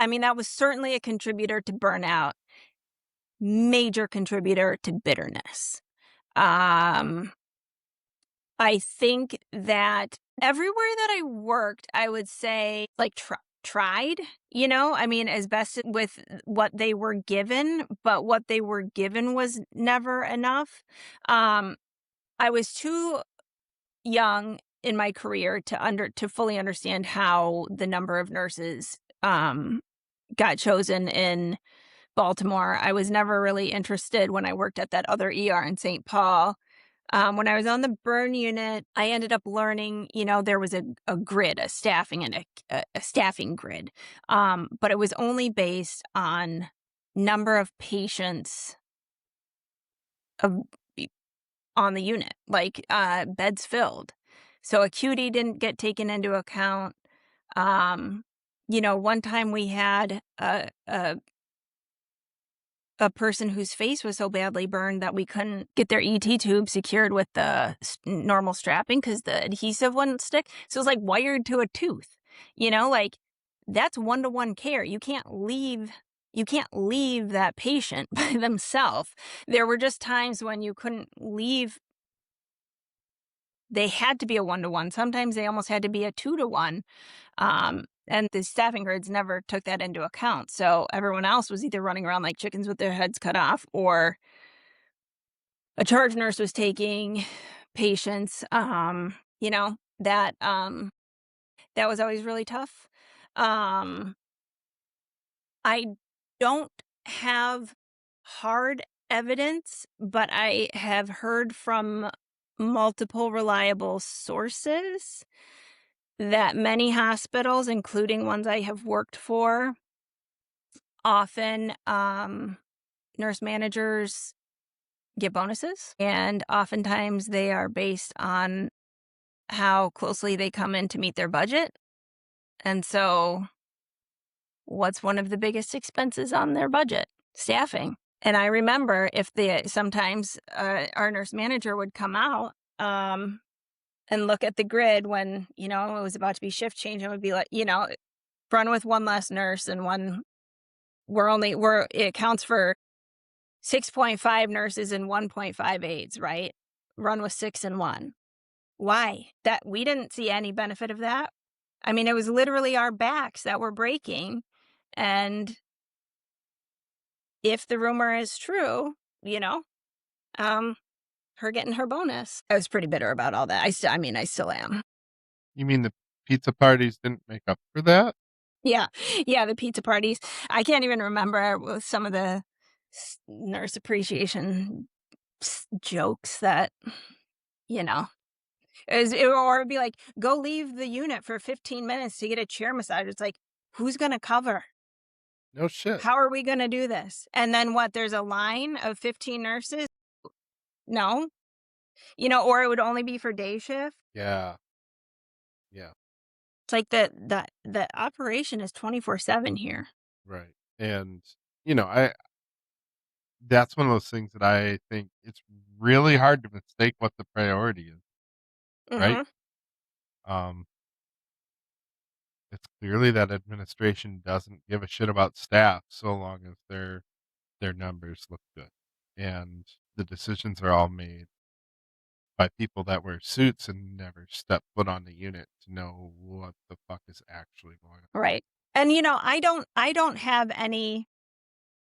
I mean, that was certainly a contributor to burnout, major contributor to bitterness. Um, I think that everywhere that I worked, I would say, like, tried, I mean, as best with what they were given, but what they were given was never enough. Um, I was too young in my career to fully understand how the number of nurses, got chosen in Baltimore. I was never really interested when I worked at that other ER in St. Paul. When I was on the burn unit, I ended up learning, there was a grid, a staffing and a staffing grid, but it was only based on number of patients of, on the unit, like beds filled. So acuity didn't get taken into account. Um, one time we had a person whose face was so badly burned that we couldn't get their ET tube secured with the normal strapping because the adhesive wouldn't stick. So it was like wired to a tooth, like that's one-to-one care. You can't leave that patient by themselves. There were just times when you couldn't leave. They had to be a one-to-one. Sometimes they almost had to be a two-to-one. And the staffing grids never took that into account. So everyone else was either running around like chickens with their heads cut off, or a charge nurse was taking patients. That was always really tough. Um, I don't have hard evidence, but I have heard from multiple reliable sources that many hospitals, including ones I have worked for, often nurse managers get bonuses, and oftentimes they are based on how closely they come in to meet their budget. And so, what's one of the biggest expenses on their budget? Staffing. And I remember sometimes our nurse manager would come out and look at the grid when, it was about to be shift change, and would be like, run with one less nurse and it counts for 6.5 nurses and 1.5 aides, right? Run with 6 and 1. Why? That we didn't see any benefit of that. I mean, it was literally our backs that were breaking. And if the rumor is true, um, her getting her bonus. I was pretty bitter about all that. I still am. You mean the pizza parties didn't make up for that? Yeah. Yeah, the pizza parties. I can't even remember some of the nurse appreciation jokes that, you know, or it'd be like, go leave the unit for 15 minutes to get a chair massage. It's like, who's going to cover? No shit. How are we going to do this? And then what? There's a line of 15 nurses? No, or it would only be for day shift. Yeah. Yeah. It's like the operation is 24/7 here. Right. And, I that's one of those things that I think it's really hard to mistake what the priority is, right? Hmm. Um, it's clearly that administration doesn't give a shit about staff so long as their numbers look good. And the decisions are all made by people that wear suits and never step foot on the unit to know what the fuck is actually going on. Right. And I don't have any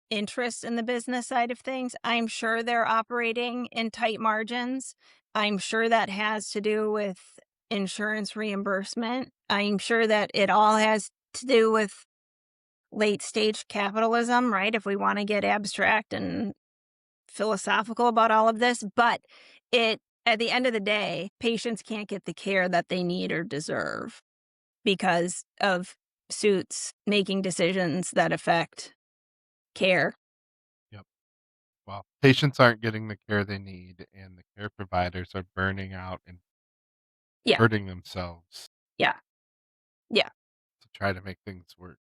interest in the business side of things. I'm sure they're operating in tight margins. I'm sure that has to do with insurance reimbursement. I'm sure that it all has to do with late stage capitalism, right? If we want to get abstract and philosophical about all of this, but at the end of the day, patients can't get the care that they need or deserve because of suits making decisions that affect care. Yep. Well, patients aren't getting the care they need, and the care providers are burning out and Yeah. hurting themselves Yeah. Yeah. to try to make things work.